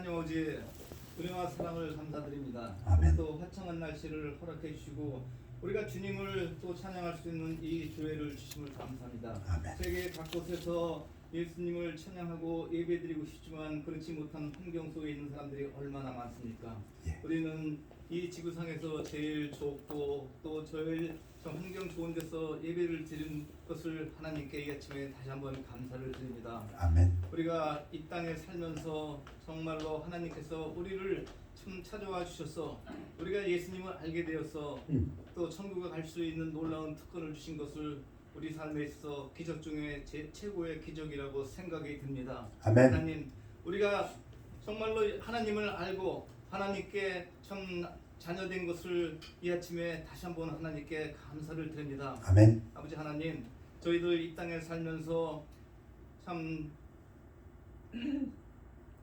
하나님 아버지 은혜와 사랑을 감사드립니다. 아멘. 또 화창한 날씨를 허락해 주시고 우리가 주님을 또 찬양할 수 있는 이 기회를 주심을 감사합니다. 아멘. 세계 각곳에서 예수님을 찬양하고 예배드리고 싶지만 그렇지 못한 환경 속에 있는 사람들이 얼마나 많습니까? 예. 우리는 이 지구상에서 제일 좋고 또 제일 환경 좋은 데서 예배를 드린 것을 하나님께 이 아침에 다시 한번 감사를 드립니다. 아멘. 우리가 이 땅에 살면서 정말로 하나님께서 우리를 참 찾아와 주셔서 우리가 예수님을 알게 되어서 또 천국에 갈 수 있는 놀라운 특권을 주신 것을 우리 삶에 있어 기적 중에 최고의 기적이라고 생각이 듭니다. 아멘. 하나님, 우리가 정말로 하나님을 알고 하나님께 참 자녀된 것을 이 아침에 다시 한번 하나님께 감사를 드립니다. 아멘. 아버지 하나님, 저희들 이 땅에 살면서 참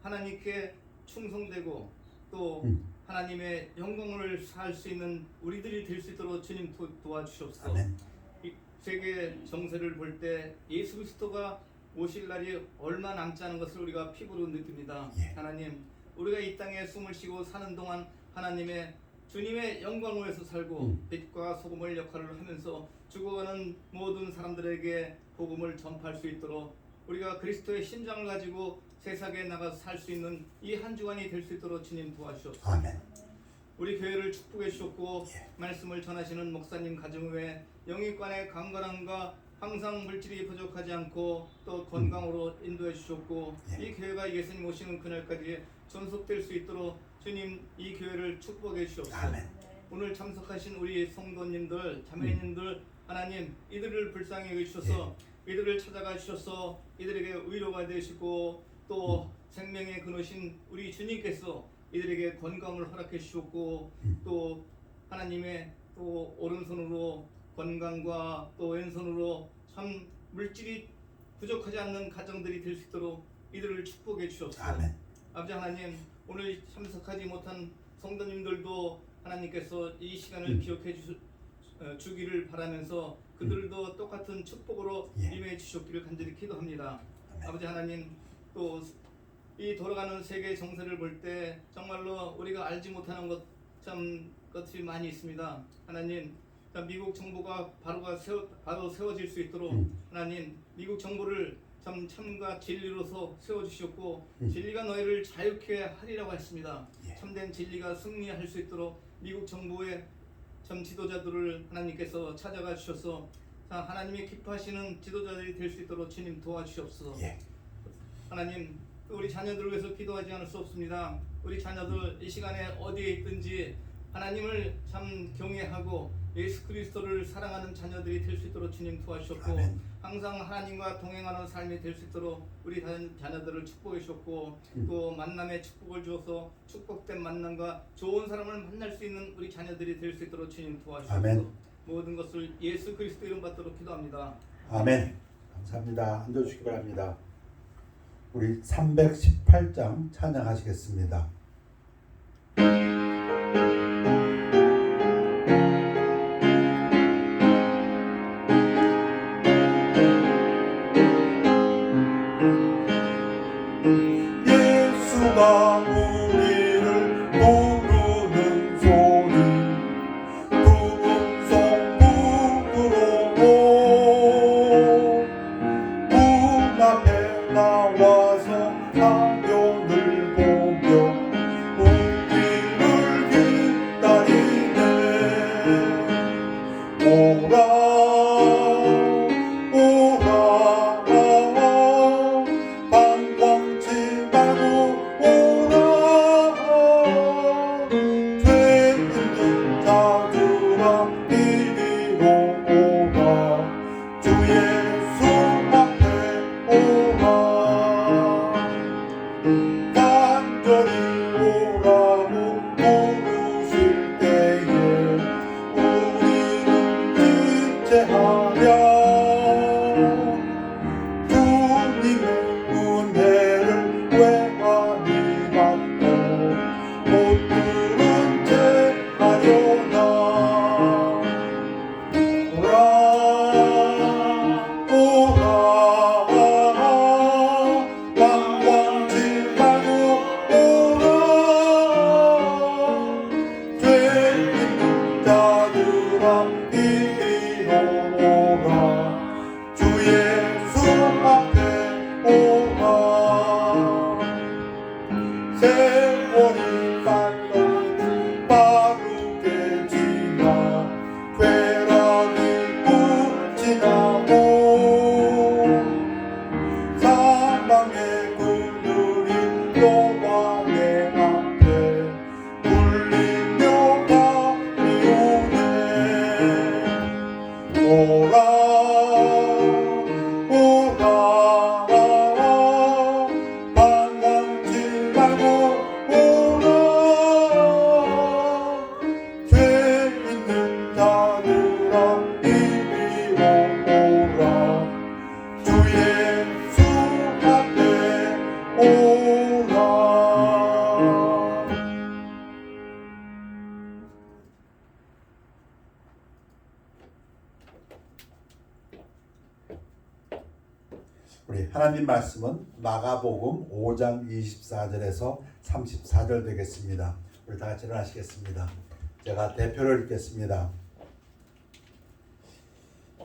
하나님께 충성되고 또 하나님의 영광을 살 수 있는 우리들이 될 수 있도록 주님 도와주시옵소서. 아멘. 이 세계 정세를 볼 때 예수 그리스도가 오실 날이 얼마 남지 않은 것을 우리가 피부로 느낍니다. 예. 하나님, 우리가 이 땅에 숨을 쉬고 사는 동안 하나님의 주님의 영광을 위해서 살고 빛과 소금의 역할을 하면서 죽어가는 모든 사람들에게 복음을 전파할 수 있도록 우리가 그리스도의 심장을 가지고 세상에 나가서 살 수 있는 이 한 주간이 될 수 있도록 주님 도와주시옵소서. 아멘. 우리 교회를 축복해 주셨고 예. 말씀을 전하시는 목사님 가정 외에 영육간의 강건함과 항상 물질이 부족하지 않고 또 건강으로 인도해 주셨고 예. 이 교회가 예수님 오시는 그날까지 전속될 수 있도록 주님 이 교회를 축복해 주시옵소서. 아멘. 오늘 참석하신 우리 성도님들 자매님들 하나님 이들을 불쌍히 여기셔서 이들을 찾아가 주셔서 이들에게 위로가 되시고 또 생명의 근원이신 우리 주님께서 이들에게 건강을 허락해 주셨고 또 하나님의 또 오른손으로 건강과 또 왼손으로 참 물질이 부족하지 않는 가정들이 될 수 있도록 이들을 축복해 주옵소서. 아멘. 아버지 하나님, 오늘 참석하지 못한 성도님들도 하나님께서 이 시간을 기억해 주기를 바라면서 그들도 똑같은 축복으로 예. 임해 주셨기를 간절히 기도합니다. 아멘. 아버지 하나님, 또 이 돌아가는 세계 정세를 볼 때 정말로 우리가 알지 못하는 것이 많이 있습니다. 하나님, 미국 정부가 바로 세워질 수 있도록 하나님 미국 정부를 참과 진리로서 세워주셨고 진리가 너희를 자유케 하리라고 했습니다. 예. 참된 진리가 승리할 수 있도록 미국 정부의 지도자들을 하나님께서 찾아가 주셔서 하나님이 기뻐하시는 지도자들이 될 수 있도록 주님 도와주시옵소서. 예. 하나님, 또 우리 자녀들을 위해서 기도하지 않을 수 없습니다. 우리 자녀들 이 시간에 어디에 있든지 하나님을 참 경외하고 예수 그리스도를 사랑하는 자녀들이 될 수 있도록 주님 도와주셨고 아멘. 항상 하나님과 동행하는 삶이 될 수 있도록 우리 자녀들을 축복해 주셨고 또 만남의 축복을 주어서 축복된 만남과 좋은 사람을 만날 수 있는 우리 자녀들이 될 수 있도록 주님 도와주셔서 아멘. 모든 것을 예수 그리스도 이름 받도록 기도합니다. 아멘. 감사합니다. 앉아주시기 바랍니다. 우리 318장 찬양하시겠습니다. 예수가 우리를 부르는 소리 부흥성 부끄러워 문 앞에 나와서 상경을 보며 우리를 기다리네 오라 방광치 말고 오라 세월이 빠르게 지나 쾌락이 지나고 사망의 그늘이 너와 내 앞에 울리며 가리우네. 오라 오라 방황치 말고 오라. 죄 있는 자들아 이리 오라. 주 예수 앞에 오라. 우리 하나님 말씀은 마가복음 5장 24절에서 34절 되겠습니다. 우리 다 같이 일어나시겠습니다. 제가 대표를 읽겠습니다.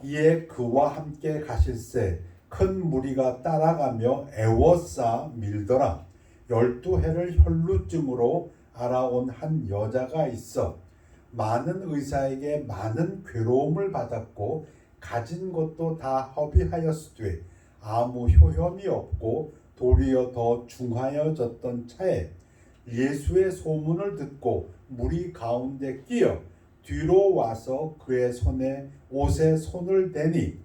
이에 그와 함께 가실새 큰 무리가 따라가며 애워싸 밀더라. 12해를 혈루증으로 알아온 한 여자가 있어 많은 의사에게 많은 괴로움을 받았고 가진 것도 다 허비하였으되 아무 효험이 없고 도리어 더 중하여졌던 차에 예수의 소문을 듣고 무리 가운데 끼어 뒤로 와서 그의 옷에 손을 대니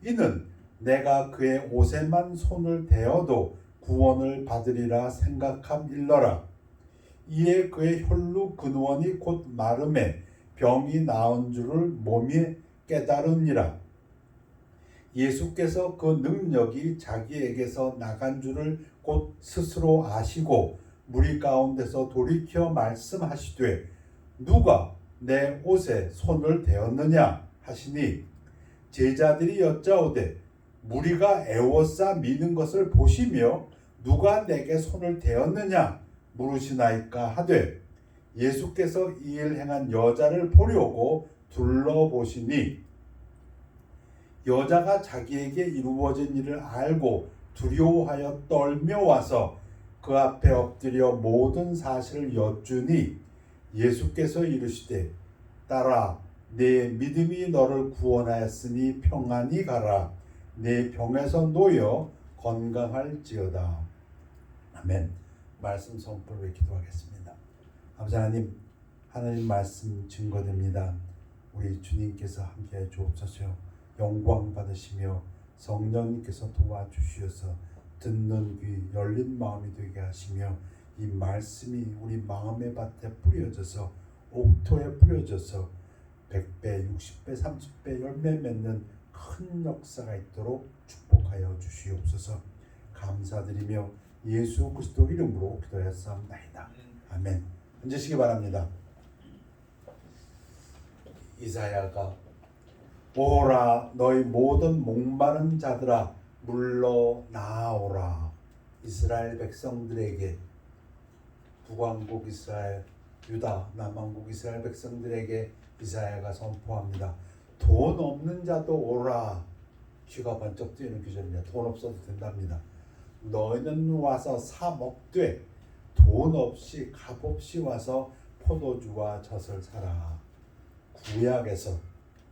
이는 내가 그의 옷에만 손을 대어도 구원을 받으리라 생각함일러라. 이에 그의 혈루 근원이 곧 마름에 병이 나은 줄을 몸이 깨달으니라. 예수께서 그 능력이 자기에게서 나간 줄을 곧 스스로 아시고 무리 가운데서 돌이켜 말씀하시되 누가 내 옷에 손을 대었느냐 하시니 제자들이 여짜오되 무리가 애워싸 미는 것을 보시며 누가 내게 손을 대었느냐 물으시나이까 하되 예수께서 이 일 행한 여자를 보려고 둘러보시니 여자가 자기에게 이루어진 일을 알고 두려워하여 떨며 와서 그 앞에 엎드려 모든 사실을 여쭈니 예수께서 이르시되 딸아 내 믿음이 너를 구원하였으니 평안히 가라. 내 병에서 놓여 건강할지어다. 아멘. 말씀 선포를 기도하겠습니다. 아버지 하나님, 하나님 말씀 증거됩니다. 우리 주님께서 함께해 주옵소서. 영광 받으시며 성령님께서 도와주시어서 듣는 귀 열린 마음이 되게 하시며 이 말씀이 우리 마음의 밭에 뿌려져서 옥토에 뿌려져서 100배, 60배, 30배 열매 맺는 큰 역사가 있도록 축복하여 주시옵소서. 감사드리며 예수 그리스도 이름으로 기도하였사옵나이다. 아멘. 앉으시기 바랍니다. 이사야가 오라 너희 모든 목마른 자들아 물러나오라. 이스라엘 백성들에게 북왕국 이스라엘, 유다, 남왕국 이스라엘 백성들에게 이사야가 선포합니다. 돈 없는 자도 오라. 귀가 번쩍 뜨이는 구절입니다. 돈 없어도 된답니다. 너희는 와서 사 먹되 돈 없이 값 없이 와서 포도주와 젖을 사라. 구약에서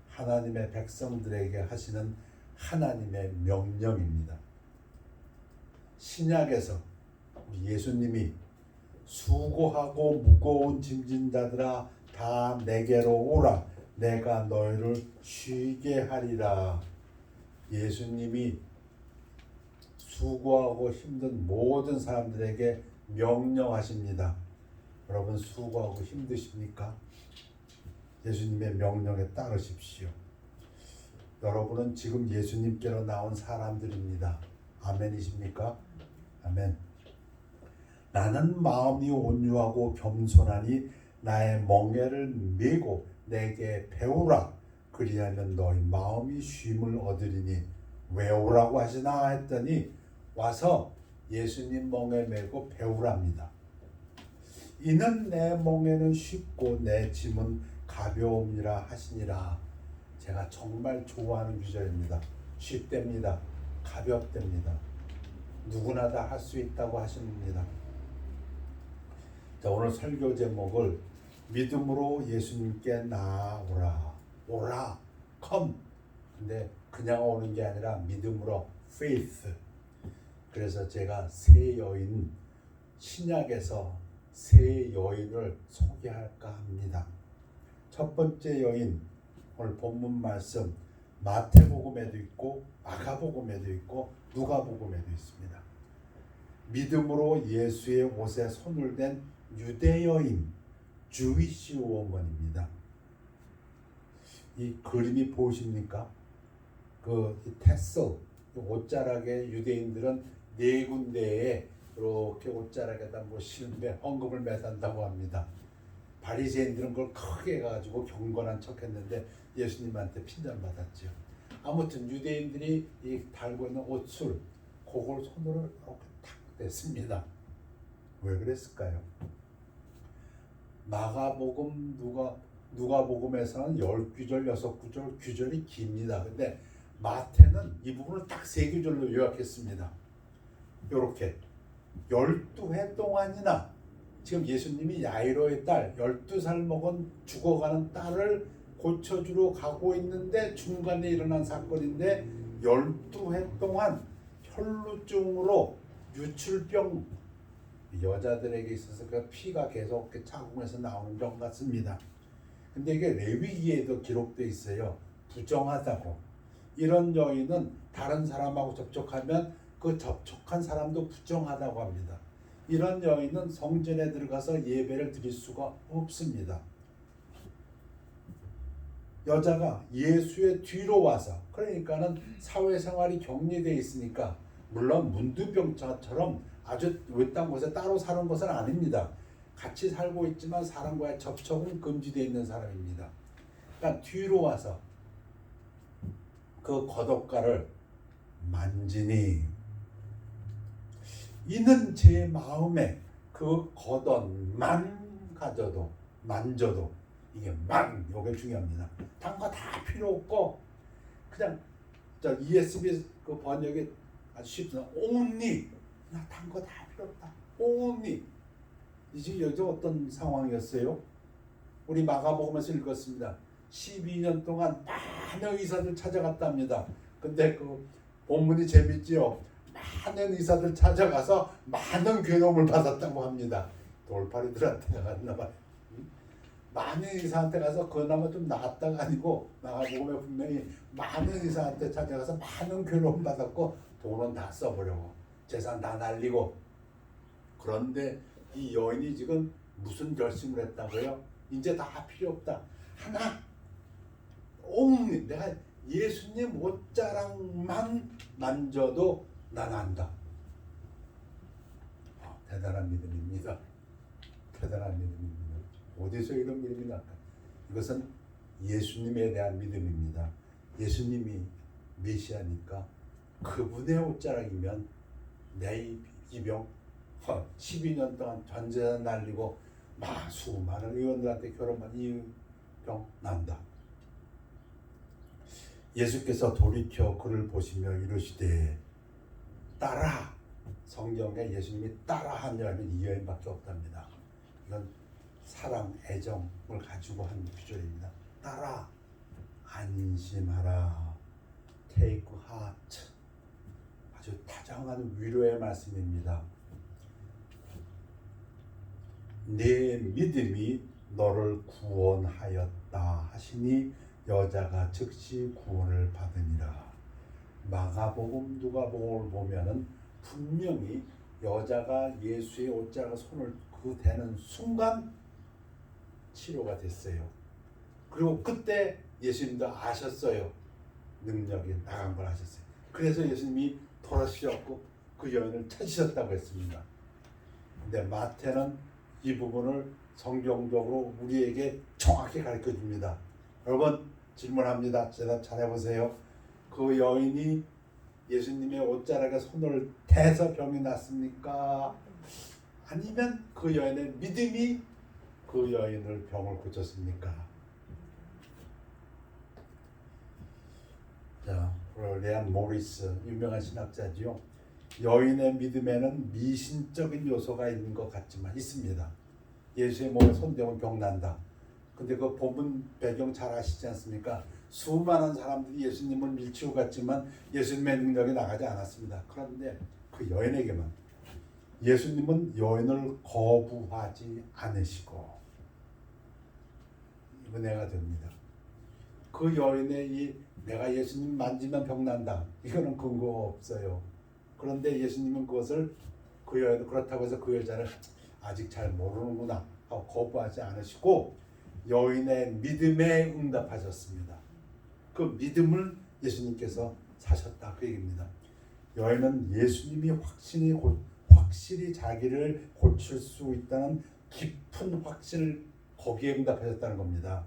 하나님의 백성들에게 하시는 하나님의 명령입니다. 신약에서 예수님이 수고하고 무거운 짐진 자들아 다 내게로 오라. 내가 너희를 쉬게 하리라. 예수님이 수고하고 힘든 모든 사람들에게 명령하십니다. 여러분 수고하고 힘드십니까? 예수님의 명령에 따르십시오. 여러분은 지금 예수님께로 나온 사람들입니다. 아멘이십니까? 아멘. 나는 마음이 온유하고 겸손하니 나의 멍에를 메고 내게 배우라. 그리하면 너희 마음이 쉼을 얻으리니 왜 오라고 하시나 했더니 와서 예수님 멍에 메고 배우랍니다. 이는 내 멍에는 쉽고 내 짐은 가벼움이라 하시니라. 제가 정말 좋아하는 구절입니다. 쉽답니다. 가볍답니다. 누구나 다 할 수 있다고 하십니다. 자, 오늘 설교 제목을 믿음으로 예수님께 나아오라. 오라. come. 근데 그냥 오는 게 아니라 믿음으로 faith. 그래서 제가 세 여인, 신약에서 세 여인을 소개할까 합니다. 첫 번째 여인, 오늘 본문 말씀 마태복음에도 있고 마가복음에도 있고 누가복음에도 있습니다. 믿음으로 예수의 옷에 손을 댄 유대 여인, 주위시 워먼입니다. 이 그림이 보이십니까? 그 테슬, 옷자락에 유대인들은 네 군데에 이렇게 옷자락에다 뭐 실매, 헌금을 매단다고 합니다. 바리새인들은 그걸 크게 해가지고 경건한 척했는데 예수님한테 핀잔받았죠. 아무튼 유대인들이 이 달고 있는 옷술, 그걸 손으로 이렇게 탁 댔습니다. 왜 그랬을까요? 마가복음, 누가복음에서는 10구절, 6구절 규절이 깁니다. 근데 마태는 이 부분을 딱 3구절로 요약했습니다. 이렇게 12해 동안이나 지금 예수님이 야이로의 딸, 12살 먹은 죽어가는 딸을 고쳐주러 가고 있는데 중간에 일어난 사건인데 12해 동안 혈루증으로 유출병, 여자들에게 있어서 그 피가 계속 자궁에서 나오는 병 같습니다. 근데 이게 레위기에도 기록되어 있어요. 부정하다고. 이런 여인은 다른 사람하고 접촉하면 그 접촉한 사람도 부정하다고 합니다. 이런 여인은 성전에 들어가서 예배를 드릴 수가 없습니다. 여자가 예수의 뒤로 와서, 그러니까는 사회생활이 격리되어 있으니까, 물론 문두병자처럼 아주 외딴 곳에 따로 사는 것은 아닙니다. 같이 살고 있지만 사람과의 접촉은 금지되어 있는 사람입니다. 그러니까 뒤로 와서 그 겉옷가를 만지니 이는 제 마음에 그 겉옷만 가져도 만져도, 이게 만, 이게 중요합니다. 단 거 다 필요 없고 그냥 저 ESV 그 번역이 아주 쉽습니다. only, 나 단 거 다 필요 없다. only. 지금 여기 어떤 상황이었어요? 우리 마가복음에서 읽었습니다. 12년 동안 많은 의사들 찾아갔답니다. 근데 그 본문이 재밌지요. 많은 의사들 찾아가서 많은 괴로움을 받았다고 합니다. 돌팔이들한테 갔나 봐요. 많은 의사한테 가서 그나마 좀 나았다가 아니고, 마가복음에 분명히 많은 의사한테 찾아가서 많은 괴로움 받았고 돈은 다 써버리고 재산 다 날리고. 그런데 이 여인이 지금 무슨 결심을 했다고요? 이제 다 필요 없다. 하나, 옹, 내가 예수님 옷자락만 만져도 난 안다. 대단한 믿음입니다. 대단한 믿음입니다. 어디서 이런 믿음이 날까? 이것은 예수님에 대한 믿음입니다. 예수님이 메시아니까 그분의 옷자락이면 내 이 병 12년 동안 전 재산 날리고 수많은 의원들한테 결혼한 이 병 난다. 예수께서 돌이켜 그를 보시며 이르시되 따라. 성경에 예수님이 따라한 여인은 이 여인밖에 없답니다. 이건 사랑, 애정을 가지고 한 구절입니다. 따라, 안심하라. Take heart. 아주 다정한 위로의 말씀입니다. 내 믿음이 너를 구원하였다 하시니 여자가 즉시 구원을 받으니라. 마가복음, 누가복음을 보면은 분명히 여자가 예수의 옷자락에 손을 대는 순간 치료가 됐어요. 그리고 그때 예수님도 아셨어요. 능력이 나간 걸 아셨어요. 그래서 예수님이 돌아오셨고 그 여인을 찾으셨다고 했습니다. 근데 마태는 이 부분을 성경적으로 우리에게 정확히 가르쳐 줍니다. 여러분 질문합니다. 대답 잘 해보세요. 그 여인이 예수님의 옷자락에 손을 대서 병이 났습니까? 아니면 그 여인의 믿음이 그 여인을 병을 고쳤습니까? 자, 레안 모리스 유명한 신학자지요. 여인의 믿음에는 미신적인 요소가 있는 것 같지만 있습니다. 예수의 몸에 손대면 병난다. 근데 그 본문 배경 잘 아시지 않습니까? 수많은 사람들이 예수님을 밀치고 갔지만 예수님의 능력이 나가지 않았습니다. 그런데 그 여인에게만 예수님은 여인을 거부하지 않으시고 은혜가 됩니다. 그 여인의 이 내가 예수님 만지면 병난다. 이거는 근거 없어요. 그런데 예수님은 그것을 그 여인 그렇다고 해서 그 여자를 아직 잘 모르는구나 하고 거부하지 않으시고 여인의 믿음에 응답하셨습니다. 그 믿음을 예수님께서 사셨다 그 얘기입니다. 여인은 예수님이 확실히 자기를 고칠 수 있다는 깊은 확신을 거기에 응답하셨다는 겁니다.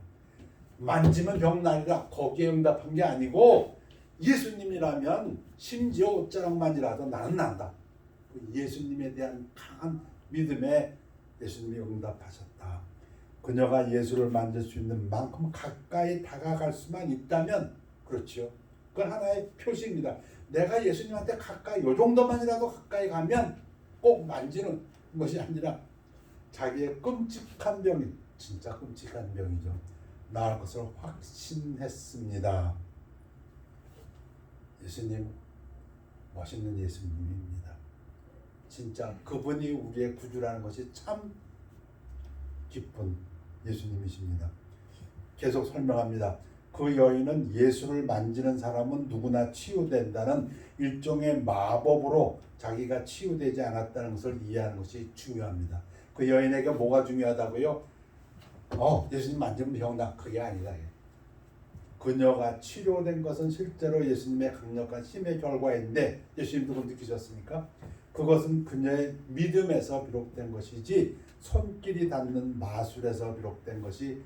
만지면 병 나리라 거기에 응답한 게 아니고 예수님이라면 심지어 옷자락만이라도 나는 난다. 예수님에 대한 강한 믿음에 예수님이 응답하셨다. 그녀가 예수를 만질 수 있는 만큼 가까이 다가갈 수만 있다면 그렇죠. 그건 하나의 표시입니다. 내가 예수님한테 가까이 요 정도만이라도 가까이 가면 꼭 만지는 것이 아니라 자기의 끔찍한 병이 진짜 끔찍한 병이죠. 나을 것을 확신했습니다. 예수님 멋있는 예수님입니다. 진짜 그분이 우리의 구주라는 것이 참 기쁜 예수님이십니다. 계속 설명합니다. 그 여인은 예수를 만지는 사람은 누구나 치유된다는 일종의 마법으로 자기가 치유되지 않았다는 것을 이해하는 것이 중요합니다. 그 여인에게 뭐가 중요하다고요? 예수님 만지면 병나. 그게 아니다. 그녀가 치료된 것은 실제로 예수님의 강력한 힘의 결과인데 예수님도 그걸 느끼셨습니까? 그것은 그녀의 믿음에서 비롯된 것이지 손길이 닿는 마술에서 비롯된 것이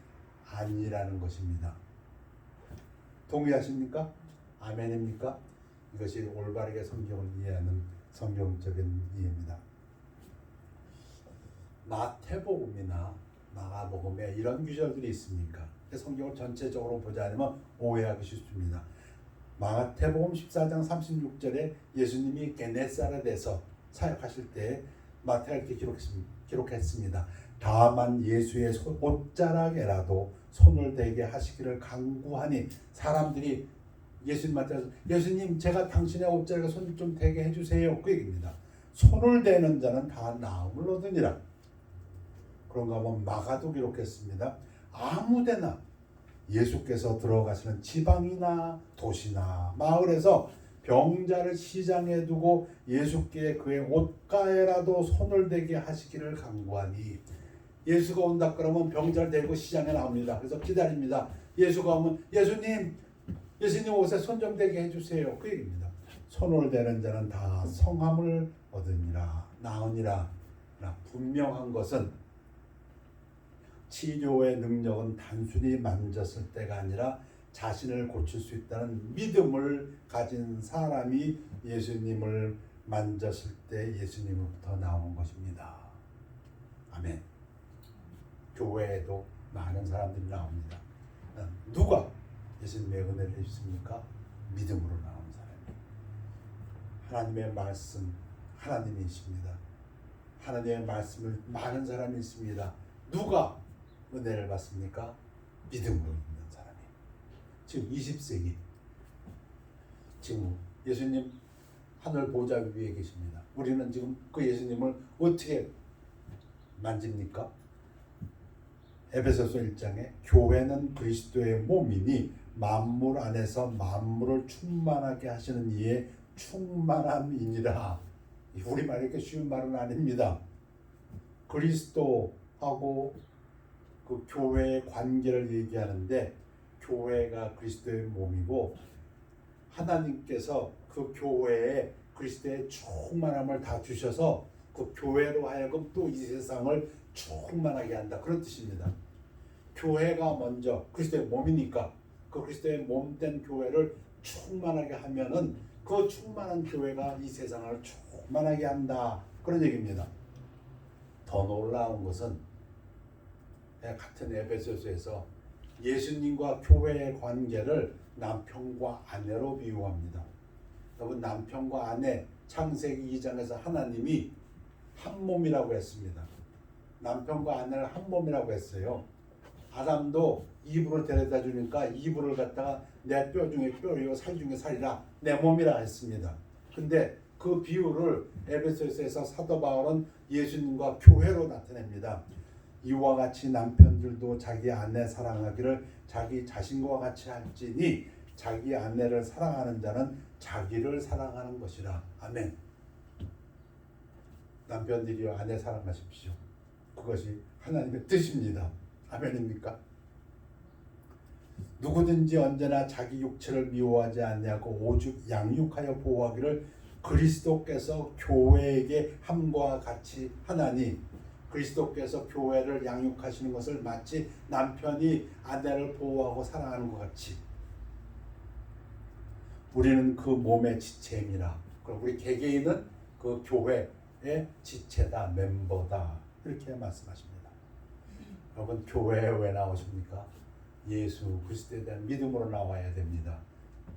아니라는 것입니다. 동의하십니까? 아멘입니까? 이것이 올바르게 성경을 이해하는 성경적인 이해입니다. 마태복음이나 마가복음에 이런 구절들이 있습니까? 성경을 전체적으로 보지 않으면 오해하기 쉽습니다. 마태복음 14장 36절에 예수님이 게네사렛에서 사역하실 때 마태가 이렇게 기록했습니다. 다만 예수의 옷자락에라도 손을 대게 하시기를 간구하니 사람들이 예수님한테 예수님 제가 당신의 옷자락에 손 좀 대게 해주세요 그 얘기입니다. 손을 대는 자는 다 나음을 얻으니라. 그런가 하면 마가도 기록했습니다. 아무데나 예수께서 들어가시는 지방이나 도시나 마을에서 병자를 시장에 두고 예수께 그의 옷가에라도 손을 대게 하시기를 간구하니 예수가 온다 그러면 병자를 데리고 시장에 나옵니다. 그래서 기다립니다. 예수가 오면 예수님 옷에 손 좀 대게 해주세요 그 얘기입니다. 손을 대는 자는 다 성함을 얻으니라 나으니라. 분명한 것은 치료의 능력은 단순히 만졌을 때가 아니라 자신을 고칠 수 있다는 믿음을 가진 사람이 예수님을 만졌을 때 예수님으로부터 나오는 것입니다. 아멘. 교회에도 많은 사람들이 나옵니다. 누가 예수님의 은혜를 해주십니까? 믿음으로 나오는 사람입니다. 하나님의 말씀 하나님이십니다. 하나님의 말씀을 많은 사람이 있습니다. 누가 은혜를 받습니까? 믿음으로 있는 사람이. 지금 20세기 지금 예수님 하늘 보좌 위에 계십니다. 우리는 지금 그 예수님을 어떻게 만집니까? 에베소서 1장에 교회는 그리스도의 몸이니 만물 안에서 만물을 충만하게 하시는 이의 충만함이니라. 우리말 이렇게 쉬운 말은 아닙니다. 그리스도하고 그 교회의 관계를 얘기하는데 교회가 그리스도의 몸이고 하나님께서 그 교회에 그리스도의 충만함을 다 주셔서 그 교회로 하여금 또 이 세상을 충만하게 한다. 그런 뜻입니다. 교회가 먼저 그리스도의 몸이니까 그 그리스도의 몸된 교회를 충만하게 하면은 그 충만한 교회가 이 세상을 충만하게 한다. 그런 얘기입니다. 더 놀라운 것은 같은 에베소서에서 예수님과 교회의 관계를 남편과 아내로 비유합니다. 여러분 남편과 아내 창세기 2장에서 하나님이 한 몸이라고 했습니다. 남편과 아내를 한 몸이라고 했어요. 아담도 이브로 데려다 주니까 이브를 갖다가 내 뼈 중에 뼈요 살 중에 살이라 내 몸이라 했습니다. 근데 그 비유를 에베소서에서 사도 바울은 예수님과 교회로 나타냅니다. 이와 같이 남편들도 자기 아내 사랑하기를 자기 자신과 같이 할지니 자기 아내를 사랑하는 자는 자기를 사랑하는 것이라. 아멘. 남편들이여 아내 사랑하십시오. 그것이 하나님의 뜻입니다. 아멘입니까? 누구든지 언제나 자기 육체를 미워하지 아니하고 오직 양육하여 보호하기를 그리스도께서 교회에게 함과 같이 하나니, 그리스도께서 교회를 양육하시는 것을 마치 남편이 아내를 보호하고 사랑하는 것 같이 우리는 그 몸의 지체임이라. 그럼 우리 개개인은 그 교회의 지체다, 멤버다, 이렇게 말씀하십니다. 여러분, 교회에 왜 나오십니까? 예수 그리스도에 대한 믿음으로 나와야 됩니다.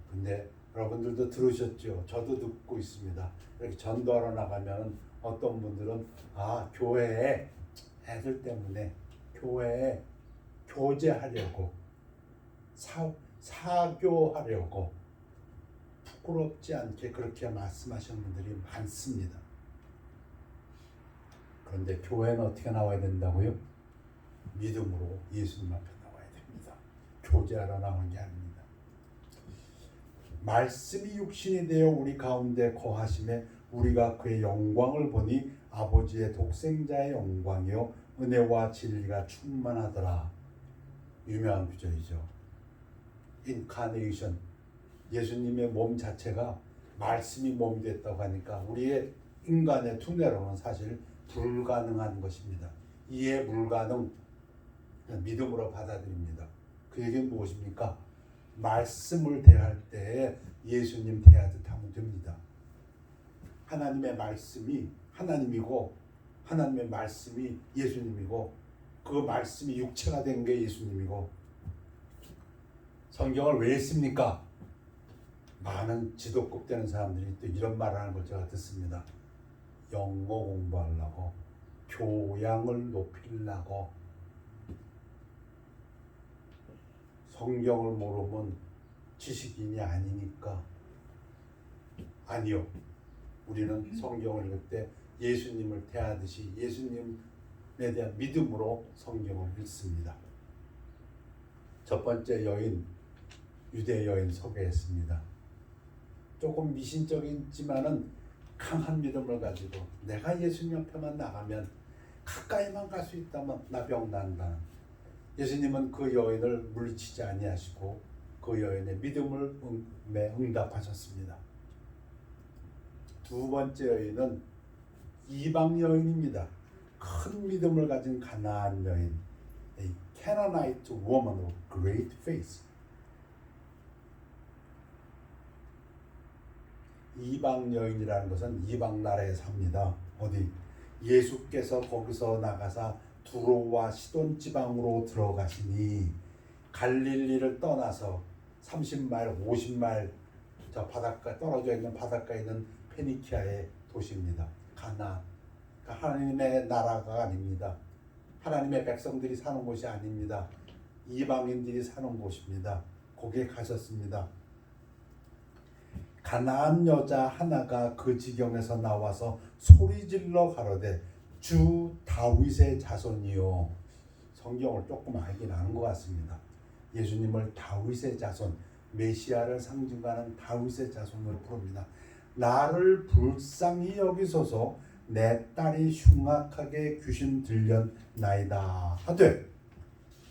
근데 여러분들도 들으셨죠? 저도 듣고 있습니다. 이렇게 전도하러 나가면 어떤 분들은 교회에 애들 때문에 교회에 교제하려고 사교하려고 부끄럽지 않게 그렇게 말씀하시는 분들이 많습니다. 그런데 교회는 어떻게 나와야 된다고요? 믿음으로 예수님 앞에 나와야 됩니다. 교제하러 나오는 게 아닙니다. 말씀이 육신이 되어 우리 가운데 거하심에 우리가 그의 영광을 보니 아버지의 독생자의 영광이요 은혜와 진리가 충만하더라. 유명한 구절이죠. 인카네이션, 예수님의 몸 자체가 말씀이 몸이 됐다고 하니까 우리의 인간의 두뇌로는 사실 불가능한 것입니다. 이해 불가능, 믿음으로 받아들입니다. 그 얘기는 무엇입니까? 말씀을 대할 때 예수님 대하듯 하면 됩니다. 하나님의 말씀이 하나님이고 하나님의 말씀이 예수님이고 그 말씀이 육체가 된 게 예수님이고. 성경을 왜 읽습니까? 많은 지도급 되는 사람들이 또 이런 말을 하는 걸 제가 듣습니다. 영어 공부하려고, 교양을 높이려고. 성경을 모르면 지식인이 아니니까. 아니요. 우리는 성경을 읽을 때 예수님을 대하듯이 예수님에 대한 믿음으로 성경을 읽습니다. 첫 번째 여인, 유대 여인 소개했습니다. 조금 미신적이지만은 강한 믿음을 가지고 내가 예수님 옆에만 나가면 가까이만 갈 수 있다면 나 병 난다. 예수님은 그 여인을 물리치지 아니하시고 그 여인의 믿음을 응답하셨습니다. 두 번째 여인은 이방 여인입니다. 큰 믿음을 가진 가나안 여인, a Canaanite woman of great faith. 이방 여인이라는 것은 이방 나라에 삽니다. 어디? 예수께서 거기서 나가사 두로와 시돈 지방으로 들어가시니 갈릴리를 떠나서 30마일, 50마일 저 바닷가 떨어져 있는 바닷가에 있는 페니키아의 도시입니다. 가나안. 그러니까 하나님의 나라가 아닙니다. 하나님의 백성들이 사는 곳이 아닙니다. 이방인들이 사는 곳입니다. 거기에 가셨습니다. 가나안 여자 하나가 그 지경에서 나와서 소리질러 가로되 주 다윗의 자손이요. 성경을 조금 알긴 아는 것 같습니다. 예수님을 다윗의 자손, 메시아를 상징하는 다윗의 자손으로 부릅니다. 나를 불쌍히 여기소서, 내 딸이 흉악하게 귀신 들렸나이다 하되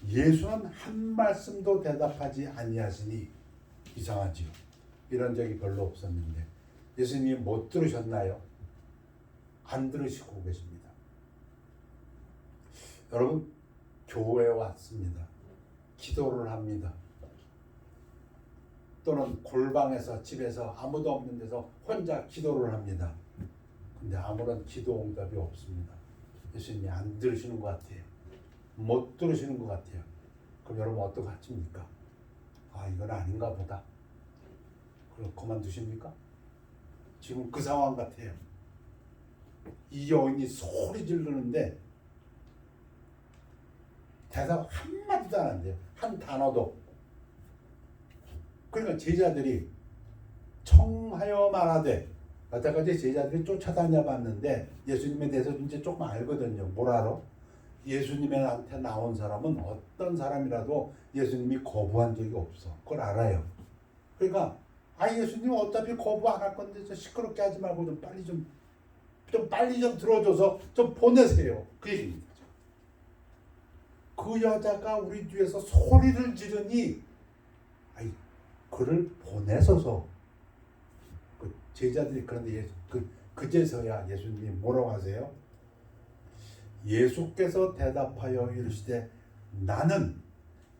예수는 한 말씀도 대답하지 아니하시니. 이상하지요. 이런 적이 별로 없었는데 예수님이 못 들으셨나요? 안 들으시고 계십니다. 여러분, 교회에 왔습니다. 기도를 합니다. 또는 골방에서, 집에서 아무도 없는 데서 혼자 기도를 합니다. 근데 아무런 기도 응답이 없습니다. 예수님이 안 들으시는 것 같아요. 못 들으시는 것 같아요. 그럼 여러분 어떡하십니까? 이건 아닌가 보다. 그럼 그만두십니까? 지금 그 상황 같아요. 이 여인이 소리 지르는데 대답 한마디도 안 한대요. 한 단어도. 그러니까 제자들이 청하여 말하되, 여태까지 제자들이 쫓아다녀 봤는데 예수님에 대해서 이제 조금 알거든요. 뭘 알아? 예수님한테 나온 사람은 어떤 사람이라도 예수님이 거부한 적이 없어. 그걸 알아요. 그러니까 예수님 어차피 거부 안 할 건데 저 시끄럽게 하지 말고 좀 빨리 좀 들어줘서 좀 보내세요. 그 얘기입니다. 그 여자가 우리 뒤에서 소리를 지르니 그를 보내서서 그 제자들이 그런데 그제서야 예수님이 뭐라고 하세요? 예수께서 대답하여 이르시되 나는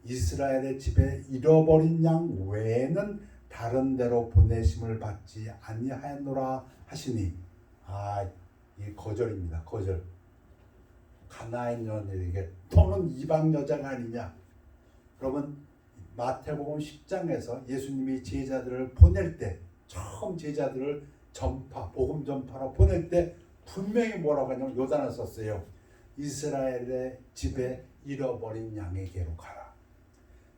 이스라엘의 집에 잃어버린 양 외에는 다른 데로 보내심을 받지 아니하였노라 하시니 이 거절입니다. 거절. 가나안 여인에게 너는 이방 여자가 아니냐. 여러분 마태복음 10장에서 예수님이 제자들을 보낼 때 처음 제자들을 복음 전파로 보낼 때 분명히 뭐라고 하냐면 요단을 썼어요. 이스라엘의 집에 잃어버린 양에게로 가라.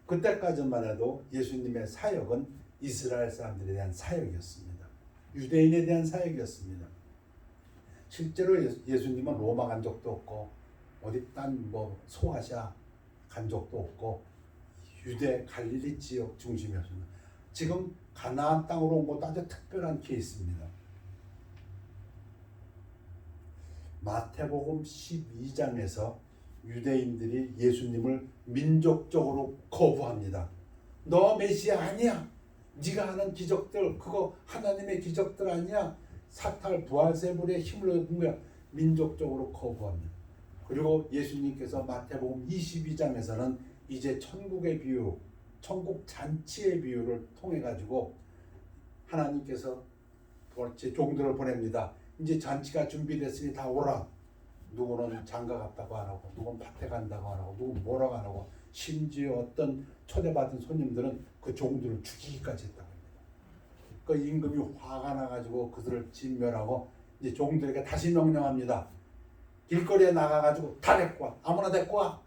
그때까지만 해도 예수님의 사역은 이스라엘 사람들에 대한 사역이었습니다. 유대인에 대한 사역이었습니다. 실제로 예수님은 로마 간 적도 없고 어디 딴 소아시아 간 적도 없고 유대 갈릴리 지역 중심이었습니다. 지금 가나안 땅으로 온 것도 아주 특별한 케이스입니다. 마태복음 12장에서 유대인들이 예수님을 민족적으로 거부합니다. 너 메시아 아니야. 네가 하는 기적들 그거 하나님의 기적들 아니야. 사탈 부활세불의 힘을 얻은 거야. 민족적으로 거부합니다. 그리고 예수님께서 마태복음 22장에서는 이제 천국의 비유, 천국 잔치의 비유를 통해 가지고 하나님께서 제 종들을 보냅니다. 이제 잔치가 준비됐으니 다 오라. 누구는 장가 갔다고 안 하고, 누구는 밭에 간다고 안 하고, 누구는 뭐라고 안 하고, 심지어 어떤 초대받은 손님들은 그 종들을 죽이기까지 했다고 합니다. 그 임금이 화가 나가지고 그들을 진멸하고 이제 종들에게 다시 명령합니다. 길거리에 나가가지고 다 데리고 와. 아무나 데리고 와.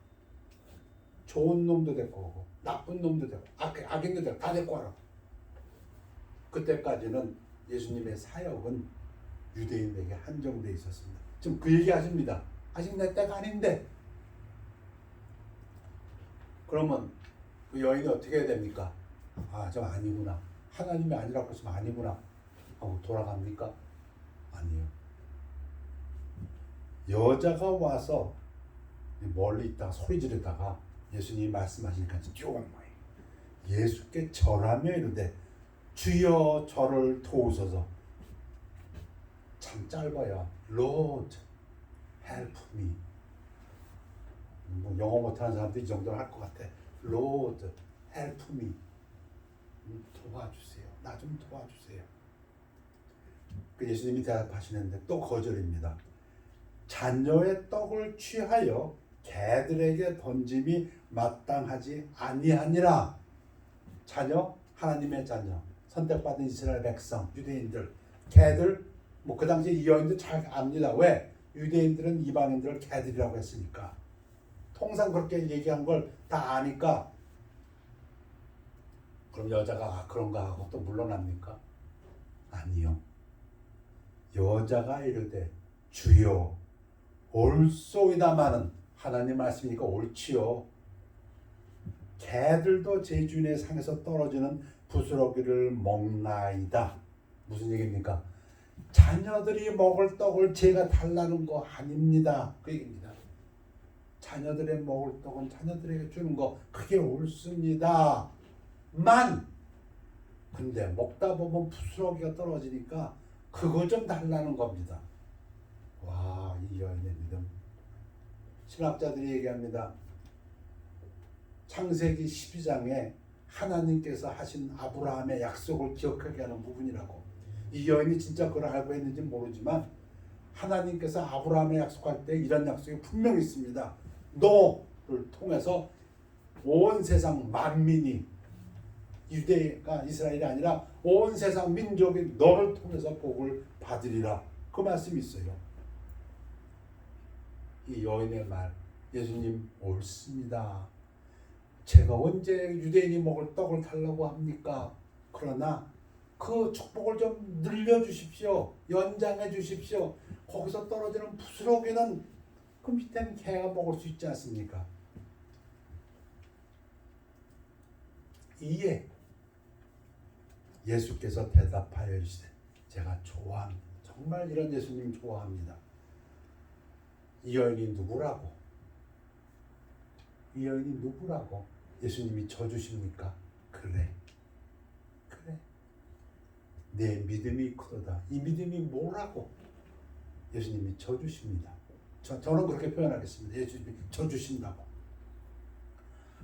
좋은 놈도 데리고 오고, 나쁜 놈도 데리고, 악인도 데리고 다 데리고 와라. 그때까지는 예수님의 사역은 유대인에게 한정되어 있었습니다. 지금 그 얘기 하십니다. 아직 내 때가 아닌데. 그러면 그 여인이 어떻게 해야 됩니까? 저 아니구나. 하나님이 아니라고 했으면 아니구나 하고 돌아갑니까? 아니에요. 여자가 와서 멀리 있다가 소리 지르다가 예수님이 말씀하시니까 뛰어오는 거예요. 예수께 절하며 이르되 주여 저를 도우소서. 참 짧아요. Lord, help me. 영어 못하는 사람도 이 정도는 할 것 같아. Lord, help me. 도와주세요. 나 좀 도와주세요. 그 예수님이 대답하시는데 또 거절입니다. 잔여의 떡을 취하여 개들에게 던짐이 마땅하지 아니하니라. 자녀, 하나님의 자녀, 선택받은 이스라엘 백성, 유대인들, 개들, 그 당시에 이 여인도 잘 압니다. 왜? 유대인들은 이방인들을 개들이라고 했으니까. 통상 그렇게 얘기한 걸 다 아니까. 그럼 여자가 그런가 하고 또 물러납니까? 아니요. 여자가 이르되 주여 옳소이다마는, 하나님 말씀이니까 옳지요. 개들도 제 주인의 상에서 떨어지는 부스러기를 먹나이다. 무슨 얘기입니까? 자녀들이 먹을 떡을 제가 달라는 거 아닙니다. 그 얘기입니다. 자녀들의 먹을 떡은 자녀들에게 주는 거, 그게 옳습니다. 근데 먹다 보면 부스러기가 떨어지니까 그거 좀 달라는 겁니다. 와, 이 여인의 믿음. 신학자들이 얘기합니다. 창세기 12장에 하나님께서 하신 아브라함의 약속을 기억하게 하는 부분이라고. 이 여인이 진짜 그걸 알고 있는지 모르지만 하나님께서 아브라함의 약속할 때 이런 약속이 분명히 있습니다. 너를 통해서 온 세상 만민이, 유대가 이스라엘이 아니라 온 세상 민족이 너를 통해서 복을 받으리라. 그 말씀이 있어요. 이 여인의 말, 예수님 옳습니다. 제가 언제 유대인이 먹을 떡을 달라고 합니까? 그러나 그 축복을 좀 늘려주십시오. 연장해 주십시오. 거기서 떨어지는 부스러기는 그 밑에는 개가 먹을 수 있지 않습니까? 이에 예수께서 대답하여 이르시되, 제가 좋아합니다. 정말 이런 예수님 좋아합니다. 이 여인이 누구라고? 이 여인이 누구라고? 예수님이 져주십니까? 그래. 내 믿음이 크도다. 이 믿음이 뭐라고? 예수님이 져주십니다. 저는 그렇게 표현하겠습니다. 예수님이 져주신다고.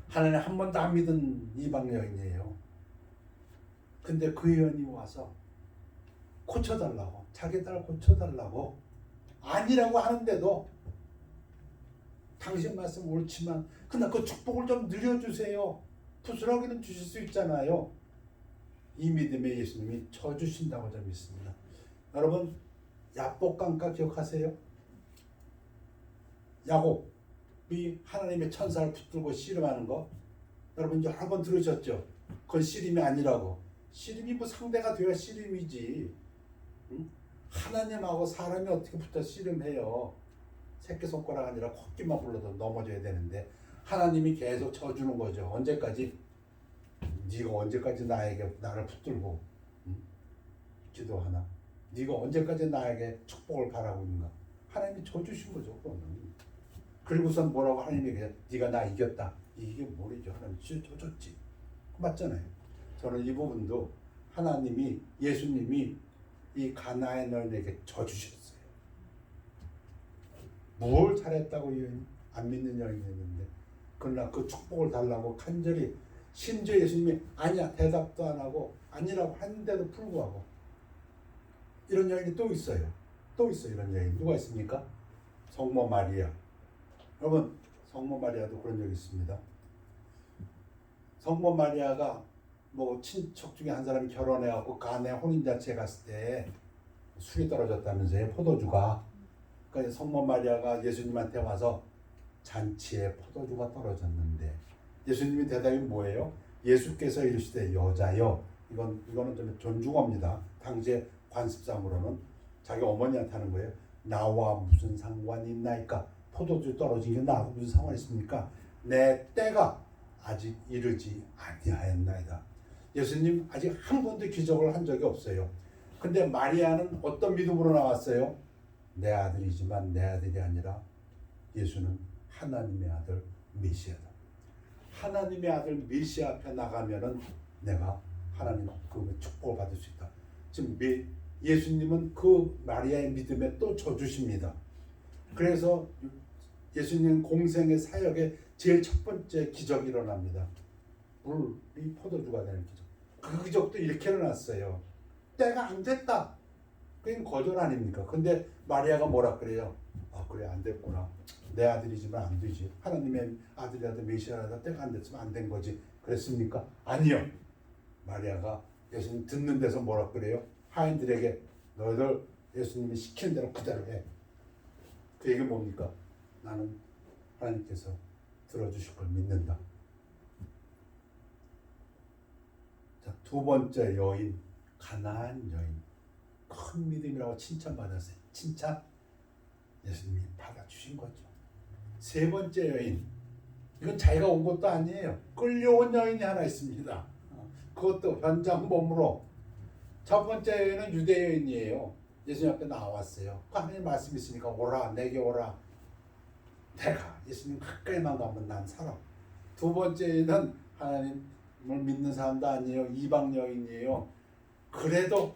하나님 한 번도 안 믿은 이방 여인이에요. 근데 그 여인이 와서 고쳐달라고, 자기 딸 고쳐달라고, 아니라고 하는데도 당신 말씀 옳지만 그냥 그 축복을 좀 늘려주세요. 부스러기는 주실 수 있잖아요. 이 믿음에 예수님이 쳐주신다고 저는 믿습니다. 여러분, 야복강가 기억하세요? 야곱이 하나님의 천사를 붙들고 씨름하는 거 여러분 여러 번 들으셨죠? 그건 씨름이 아니라고. 씨름이 뭐 상대가 돼야 씨름이지. 응? 하나님하고 사람이 어떻게 붙어 씨름해요? 새끼손가락 아니라 콧기만 불러도 넘어져야 되는데 하나님이 계속 쳐주는 거죠. 언제까지? 네가 언제까지 나를 붙들고 기도하나? 네가 언제까지 나에게 축복을 바라고 있는가? 하나님이 쳐주신 거죠. 그거는. 그리고선 뭐라고 하나님이 그냥 네가 나 이겼다. 이게 뭐리죠? 하나님 쳐줬지. 맞잖아요. 저는 이 부분도 하나님이, 예수님이 이 가나의 여인에게 져주셨어요. 뭘 잘했다고 이 여인, 안 믿는 여인이었는데, 그러나 그 축복을 달라고 간절히, 심지어 예수님이 아니야 대답도 안 하고 아니라고 했는데도 불구하고 이런 여인이 또 있어요. 또 있어. 이런 여인 누가 있습니까? 성모 마리아. 여러분, 성모 마리아도 그런 적이 있습니다. 성모 마리아가 뭐 친척 중에 한 사람이 결혼해갖고 가네 혼인잔치에 갔을 때 술이 떨어졌다면서요, 포도주가. 그러니까 성모 마리아가 예수님한테 와서 잔치에 포도주가 떨어졌는데 예수님의 대답이 뭐예요? 예수께서 이르시되 여자여, 이거는 좀 존중어입니다. 당시의 관습상으로는 자기 어머니한테 하는 거예요. 나와 무슨 상관이 있나이까? 포도주 떨어진 게 나하고 무슨 상관이 있습니까? 내 때가 아직 이르지 아니하였나이다. 예수님 아직 한 번도 기적을 한 적이 없어요. 근데 마리아는 어떤 믿음으로 나왔어요? 내 아들이지만 내 아들이 아니라 예수는 하나님의 아들 메시아다. 하나님의 아들 메시아 앞에 나가면은 내가 하나님 그 축복을 받을 수 있다. 지금 예수님은 그 마리아의 믿음에 또 져주십니다. 그래서 예수님 공생의 사역에 제일 첫 번째 기적이 일어납니다. 물이 포도주가 되는 기적. 그 기적도 이렇게 일어났어요. 때가 안 됐다. 그건 거절 아닙니까? 근데 마리아가 뭐라 그래요? 아, 그래, 안 됐구나. 내 아들이지만 안 되지. 하나님의 아들이라도 메시아라도 때가 안 됐으면 안 된 거지. 그랬습니까? 아니요. 마리아가 예수님 듣는 데서 뭐라 그래요? 하인들에게 너희들 예수님이 시키는 대로 그대로 해. 그 얘기 뭡니까? 나는 하나님께서 들어주실 걸 믿는다. 자, 두 번째 여인, 가나안 여인. 큰 믿음이라고 칭찬받았어요. 칭찬 예수님이 받아주신 거죠. 세 번째 여인, 이건 자기가 온 것도 아니에요. 끌려온 여인이 하나 있습니다. 그것도 현장 몸으로. 첫 번째 여인은 유대 여인이에요. 예수님 앞에 나왔어요. 하나님 말씀이 있으니까 오라, 내게 오라. 내가 예수님 가까이만 가면 난 살아. 두 번째 여인은 하나님을 믿는 사람도 아니에요. 이방 여인이에요. 그래도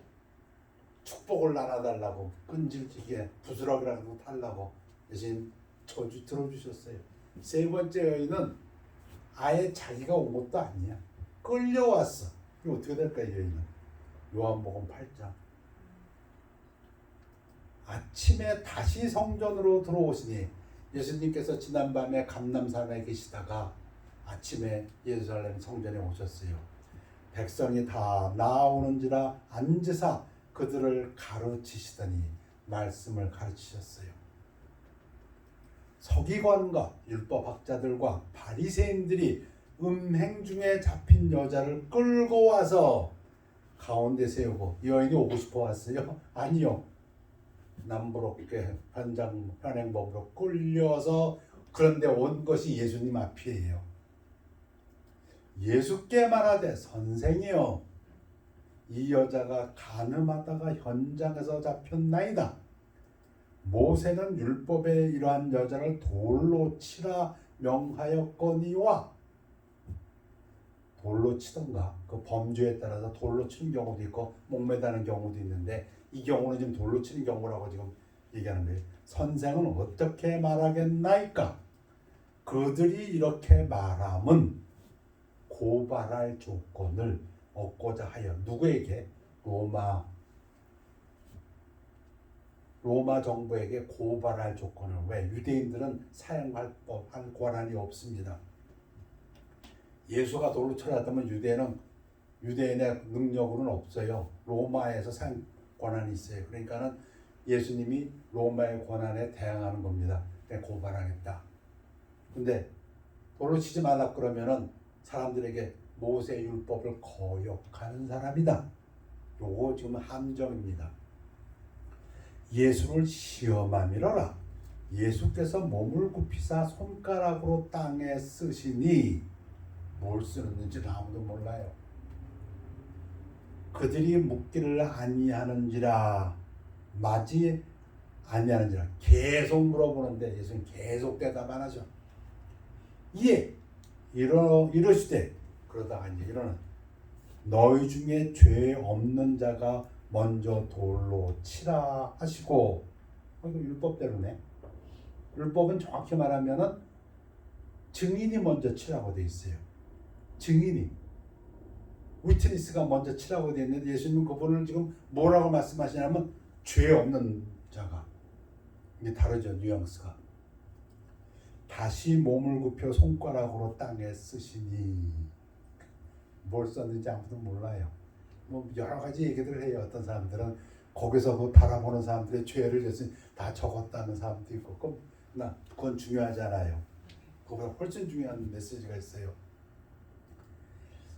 축복을 나눠달라고 끈질기게 부스러기라도 달라고 예수님 들어주셨어요. 세 번째 여인은 아예 자기가 온 것도 아니야. 끌려왔어. 이거 어떻게 될까, 이 여인은? 요한복음 8장. 아침에 다시 성전으로 들어오시니 예수님께서 지난밤에 감람산에 계시다가 아침에 예루살렘 성전에 오셨어요. 백성이 다 나오는지라 앉으사 그들을 가르치시더니 말씀을 가르치셨어요. 서기관과 율법학자들과 바리새인들이 음행 중에 잡힌 여자를 끌고 와서 가운데 세우고, 이 여인이 오고 싶어 왔어요? 아니요. 남부럽게 현행법으로 끌려서 그런데 온 것이 예수님 앞이에요. 예수께 말하되 선생이여, 이 여자가 간음하다가 현장에서 잡혔나이다. 모세는 율법에 이러한 여자를 돌로 치라 명하였거니와, 돌로 치던가 그 범죄에 따라서 돌로 치는 경우도 있고 목매다는 경우도 있는데, 이 경우는 지금 돌로 치는 경우라고 지금 얘기하는 거예요. 선생은 어떻게 말하겠나이까? 그들이 이렇게 말함은 고발할 조건을 얻고자 하여, 누구에게? 로마 정부에게 고발할 조건을. 왜? 유대인들은 사형할 법한 권한이 없습니다. 예수가 돌로 쳐놨다면 유대인의 능력으로는 없어요. 로마에서 사형 권한이 있어요. 그러니까는 예수님이 로마의 권한에 대항하는 겁니다. 고발하겠다. 근데 돌로 치지 말라 그러면은 사람들에게 모세 율법을 거역하는 사람이다. 요거 지금 함정입니다. 예수를 시험함이로라. 예수께서 몸을 굽히사 손가락으로 땅에 쓰시니, 뭘 쓰는지는 아무도 몰라요. 그들이 묻기를 아니하는지라, 마지 아니하는지라. 계속 물어보는데 예수는 계속 대답 안 하죠. 예, 이러시되, 그러다가 이제 이러는, 너희 중에 죄 없는 자가 먼저 돌로 치라 하시고, 이거 율법대로네. 율법은 정확히 말하면은 증인이 먼저 치라고 돼 있어요. 증인이, 위트니스가 먼저 치라고 돼 있는데, 예수님은 그분을 지금 뭐라고 말씀하시냐면 죄 없는 자가. 이게 다르죠, 뉘앙스가. 다시 몸을 굽혀 손가락으로 땅에 쓰시니, 뭘 썼는지 아무도 몰라요. 뭐 여러 가지 얘기들을 해요. 어떤 사람들은 거기서 바라보는 사람들의 죄를 예수님 다 적었다는 사람도 있고, 그건 중요하지 않아요. 그보다 훨씬 중요한 메시지가 있어요.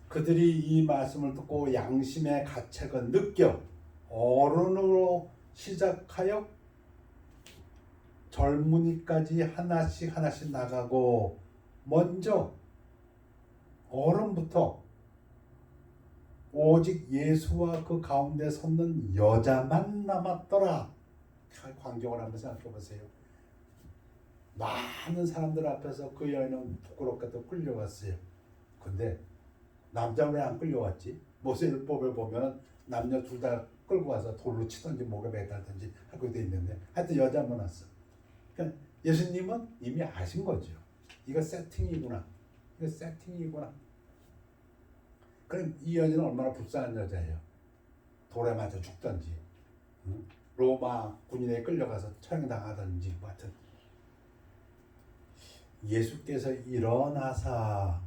그들이 이 말씀을 듣고 양심의 가책을 느껴 어른으로 시작하여 젊은이까지 하나씩 나가고, 먼저 어른부터 오직 예수와 그 가운데 섰는 여자만 남았더라. 광경을 한번 생각해 보세요. 많은 사람들 앞에서 그 여인은 부끄럽게도 끌려왔어요. 근데 남자 왜 안 끌려왔지? 모세율법을 보면 남녀 둘 다 끌고 와서 돌로 치든지 목에 매달든지 하고 돼 있는데, 하여튼 여자만 왔어. 그러니까 예수님은 이미 아신 거죠. 이거 세팅이구나. 그럼 이 여자는 얼마나 불쌍한 여자예요. 돌에 맞아 죽든지, 로마 군인에 끌려가서 처형당하든지, 하여튼 예수께서 일어나사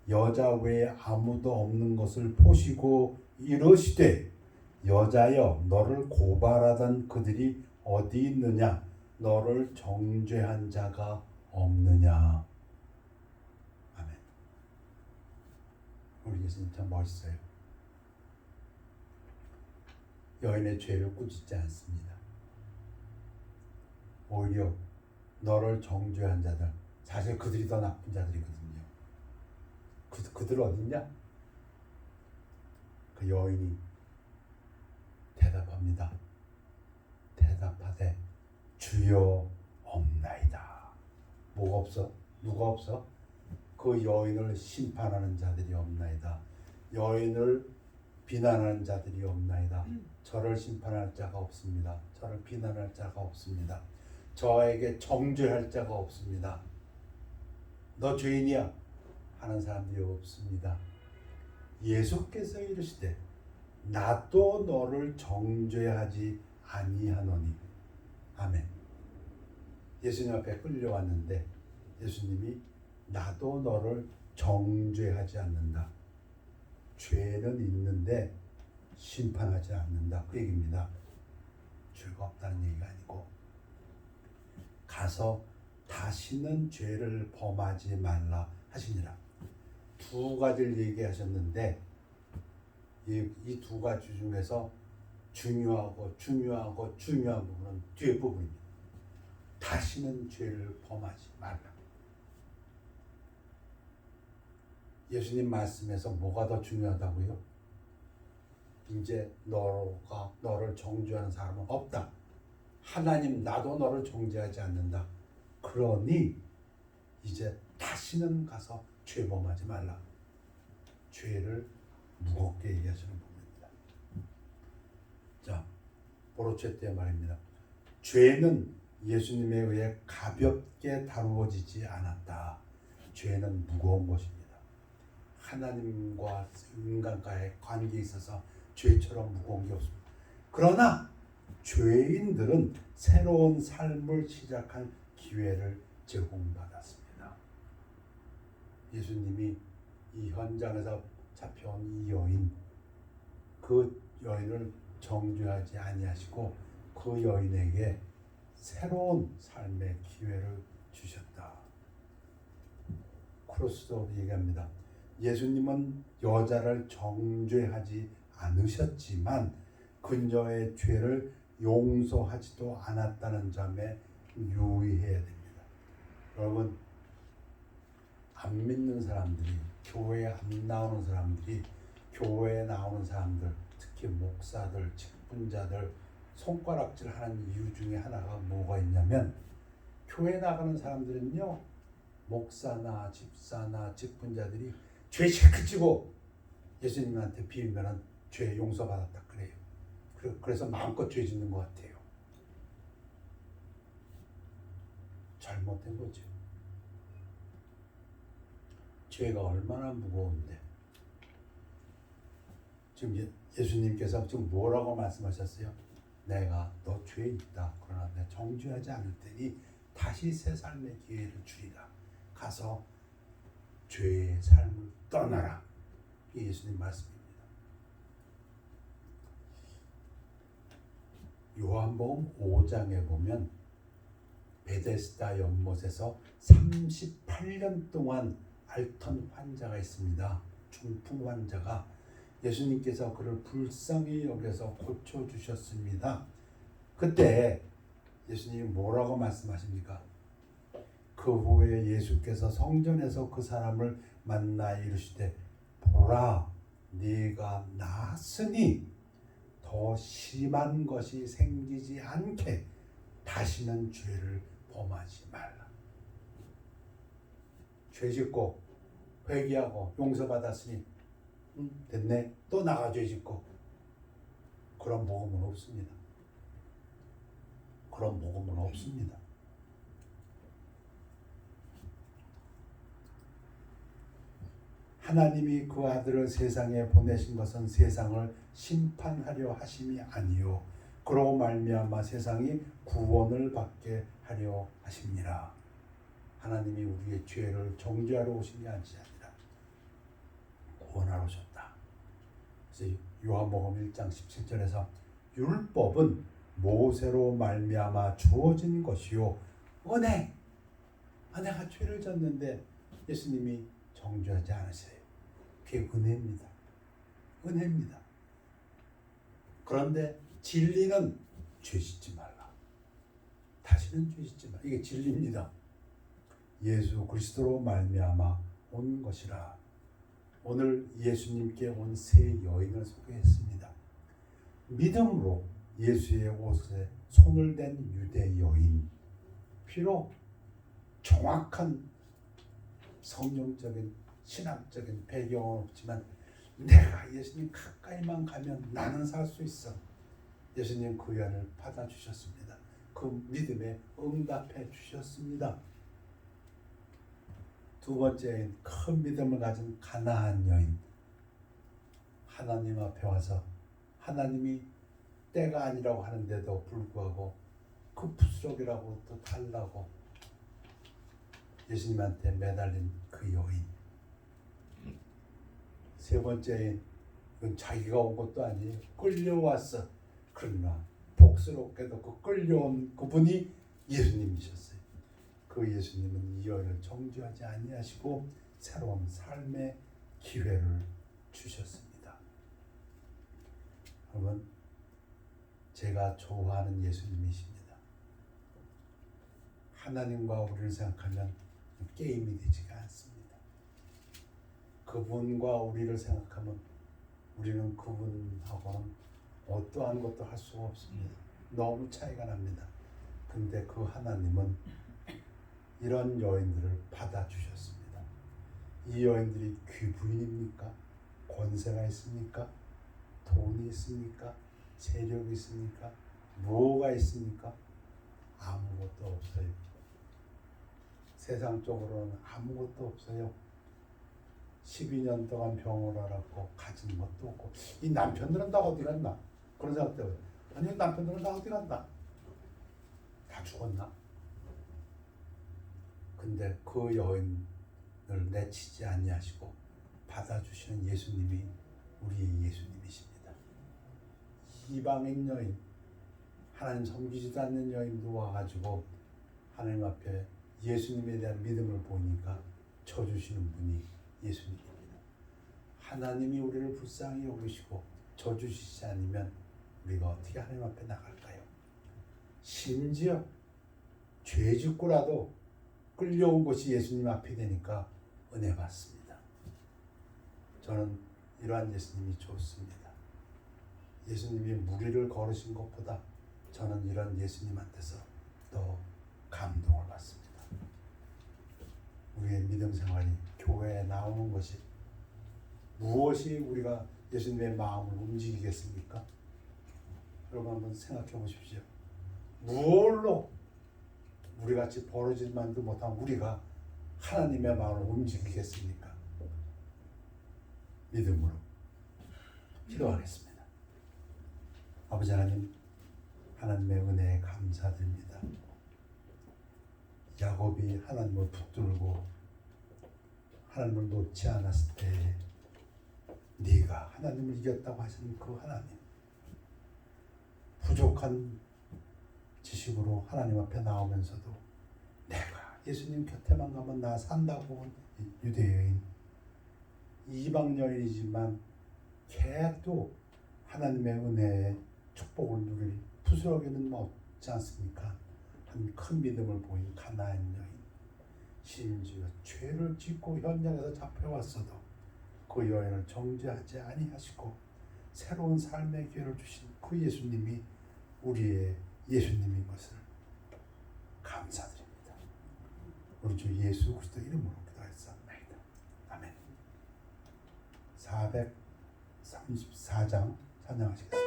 여자 외에 아무도 없는 것을 보시고 이르시되, 여자여, 너를 고발하던 그들이 어디 있느냐? 너를 정죄한 자가 없느냐? 아멘. 우리 예수님 참 멋있어요. 여인의 죄를 꾸짖지 않습니다. 오히려 너를 정죄한 자들, 사실 그들이 더 나쁜 자들이거든요. 그들 어딨냐? 그 여인이 대답합니다. 대답하되 주여 없나이다. 뭐가 없어? 누가 없어? 그 여인을 심판하는 자들이 없나이다. 여인을 비난하는 자들이 없나이다. 저를 심판할 자가 없습니다. 저를 비난할 자가 없습니다. 저에게 정죄할 자가 없습니다. 너 죄인이야 하는 사람들이 없습니다. 예수께서 이르시되 나도 너를 정죄하지 아니하노니. 아멘. 예수님 앞에 끌려왔는데 예수님이 나도 너를 정죄하지 않는다. 죄는 있는데 심판하지 않는다. 그 얘기입니다. 죄가 없다는 얘기가 아니고, 가서 다시는 죄를 범하지 말라 하시니라. 두 가지를 얘기하셨는데 이 두 가지 중에서 중요한 부분은 뒤에 부분입니다. 다시는 죄를 범하지 말라. 예수님 말씀에서 뭐가 더 중요하다고요? 이제 너를 정죄하는 사람은 없다. 하나님 나도 너를 정죄하지 않는다. 그러니 이제 다시는 가서 죄 범하지 말라. 죄를 무겁게 얘기하시는 부분입니다. 자, 보로체 때 말입니다. 죄는 예수님에 의해 가볍게 다루어지지 않았다. 죄는 무거운 것입니다. 하나님과 인간과의 관계에 있어서 죄처럼 무거운 게 없습니다. 그러나 죄인들은 새로운 삶을 시작한 기회를 제공받았습니다. 예수님이 이 현장에서 잡혀온 이 여인, 그 여인을 정죄하지 아니하시고 그 여인에게 새로운 삶의 기회를 주셨다. 크로스도 얘기합니다. 예수님은 여자를 정죄하지 않으셨지만 그녀의 죄를 용서하지도 않았다는 점에 유의해야 됩니다. 여러분, 안 믿는 사람들이, 교회에 안 나오는 사람들이, 교회에 나오는 사람들, 특히 목사들, 직분자들 손가락질 하는 이유 중에 하나가 뭐가 있냐면, 교회 나가는 사람들은요, 목사나 집사나 직분자들이 죄 실컷 지고 예수님한테 비우면은 죄 용서받았다 그래요. 그래서 마음껏 죄 짓는 것 같아요. 잘못된 거죠. 죄가 얼마나 무거운데. 지금 예수님께서 지금 뭐라고 말씀하셨어요? 내가 너 죄 있다. 그러나 내가 정죄하지 않을 테니 다시 새 삶의 기회를 주리라. 가서 죄의 삶을 떠나라. 이게 예수님 말씀입니다. 요한복음 5장에 보면 베데스다 연못에서 38년 동안 앓던 환자가 있습니다. 중풍 환자가 예수님께서 그를 불쌍히 여겨서 고쳐주셨습니다. 그때 예수님이 뭐라고 말씀하십니까? 그 후에 예수께서 성전에서 그 사람을 만나 이르시되 보라 네가 나았으니 더 심한 것이 생기지 않게 다시는 죄를 범하지 말라. 죄 짓고 회개하고 용서받았으니 됐네. 또 나가 죄 짓고. 그런 복음은 없습니다. 그런 복음은 없습니다. 하나님이 그 아들을 세상에 보내신 것은 세상을 심판하려 하심이 아니요 그로 말미암아 세상이 구원을 받게 하려 하심이라. 하나님이 우리의 죄를 정죄하러 오신 게 아니라 구원하러 오셨다. 그래서 요한복음 1장 17절에서 율법은 모세로 말미암아 주어진 것이요 은혜가 죄를 졌는데 예수님이 정죄하지 않으세요. 그게 은혜입니다. 은혜입니다. 그런데 진리는 죄 짓지 말라. 다시는 죄 짓지 말라. 이게 진리입니다. 예수 그리스도로 말미암아 온 것이라. 오늘 예수님께 온 세 여인을 소개했습니다. 믿음으로 예수의 옷에 손을 댄 유대 여인. 비록 정확한 성경적인 신학적인 배경은 없지만 내가 예수님 가까이만 가면 나는 살 수 있어. 예수님 그 연을 받아주셨습니다. 그 믿음에 응답해 주셨습니다. 두 번째 큰 믿음을 가진 가나안 여인. 하나님 앞에 와서 하나님이 때가 아니라고 하는데도 불구하고 그 부스러기라고 또 달라고 예수님한테 매달린 그 여인. 세 번째인 이건 자기가 온 것도 아니에요. 끌려왔어. 그러나 복스럽게도 그 끌려온 그분이 예수님이셨어요. 그 그 예수님은 이 여인을 정죄하지 아니하시고 새로운 삶의 기회를 주셨습니다. 여러분, 제가 좋아하는 예수님이십니다. 하나님과 우리를 생각하면 게임이 되지가 않습니다. 그분과 우리를 생각하면 우리는 그분하고는 어떠한 것도 할 수가 없습니다. 너무 차이가 납니다. 근데 그 하나님은 이런 여인들을 받아주셨습니다. 이 여인들이 귀부인입니까? 권세가 있습니까? 돈이 있습니까? 세력이 있습니까? 뭐가 있습니까? 아무것도 없어요. 세상적으로는 아무것도 없어요. 12년 동안 병을 앓았고 가진 것도 없고 이 남편들은 다 어디 갔나? 그런 생각 때문에 아니 남편들은 다 어디 갔나? 다 죽었나? 근데 그 여인을 내치지 아니하시고 받아주시는 예수님이 우리의 예수님이십니다. 이방인 여인, 하나님 섬기지도 않는 여인도 와가지고 하나님 앞에 예수님에 대한 믿음을 보니까 쳐주시는 분이 예수님입니다. 하나님이 우리를 불쌍히 여기시고 쳐주시지 않으면 우리가 어떻게 하나님 앞에 나갈까요? 심지어 죄 짓고라도 끌려온 곳이 예수님 앞이 되니까 은혜 받습니다. 저는 이러한 예수님이 좋습니다. 예수님이 무리를 걸으신 것보다 저는 이런 예수님한테서 더 감동을 받습니다. 우리의 믿음 생활이 교회에 나오는 것이 무엇이 우리가 예수님의 마음을 움직이겠습니까? 여러분 한번 생각해 보십시오. 무엇로 우리같이 버러지만도 못한 우리가 하나님의 마음을 움직이겠습니까? 믿음으로 기도하겠습니다. 아버지 하나님, 하나님의 은혜에 감사드립니다. 야곱이 하나님을 붙들고 하나님을 놓지 않았을 때 네가 하나님을 이겼다고 하시는 그 하나님, 부족한 지식으로 하나님 앞에 나오면서도 내가 예수님 곁에만 가면 나 산다고 온 유대 여인, 이방 여인이지만 걔도 하나님의 은혜에 축복을 누릴 부스러기는 없지 않습니까? 한 큰 믿음을 보인 가나안 여인, 심지어 죄를 짓고 현장에서 잡혀왔어도 그 여인을 정죄하지 아니하시고 새로운 삶의 기회를 주신 그 예수님이 우리의 예수님인 것을 감사드립니다. 우리 주 예수 그리스도 이름으로 기도했사옵나이다. 아멘. 434장 찬양하시겠습니다.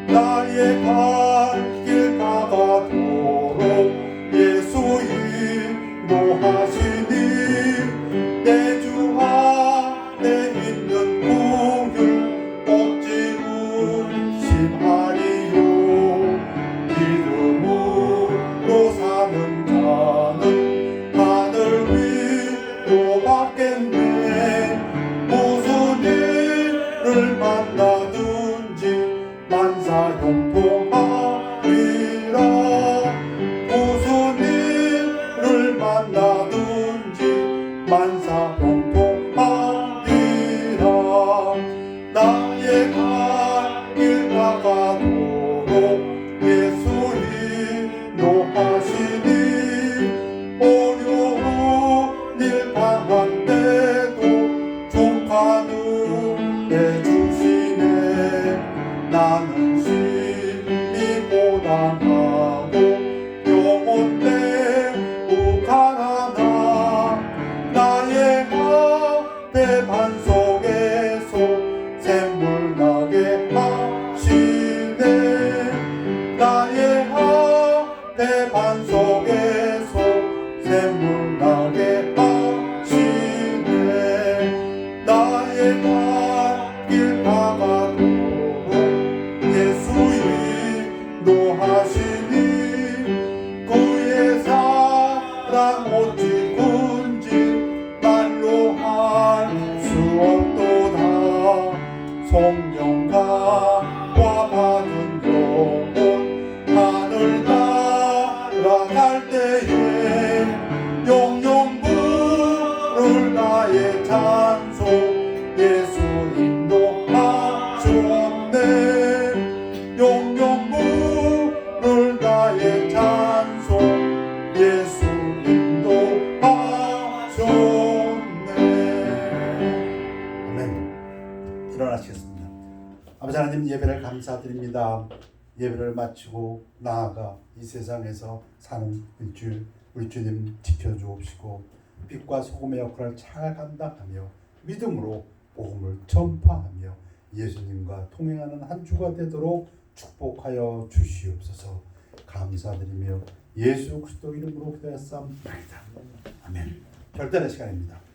나의 갈 길 가가도록 예수 인도하시니 내 주 안에 있는 구율 어찌 의심하리요. 믿음으로 사는 자는 하늘 위로 받겠네. 무슨 일을 만나든지 만사형통하리라. 무슨 일을 만나든지 만사형통하리라. 나의 갈 길 가가도록 예수 인도하시니 어려운 일 당한데도 족하는 내 주시네. 나는 심히 고단하고 영혼 매우 가난하. 나의 앞에 반석에서 샘물 나게 하시네. 나의 앞에 반석에서 샘물 나게 하시네. 나의 갈 길 가가도록 예수 인도하시니 그의 사랑 어찌 군지 말로 할 수 없도다. 성령 가 감사드립니다. 예배를 마치고 나아가 이 세상에서 사는 일주일 우리 주님 지켜주옵시고 빛과 소금의 역할을 잘 감당하며 믿음으로 복음을 전파하며 예수님과 통행하는 한 주가 되도록 축복하여 주시옵소서. 감사드리며 예수 그리스도 이름으로 기도했사옵나이다. 아멘. 결단의 시간입니다.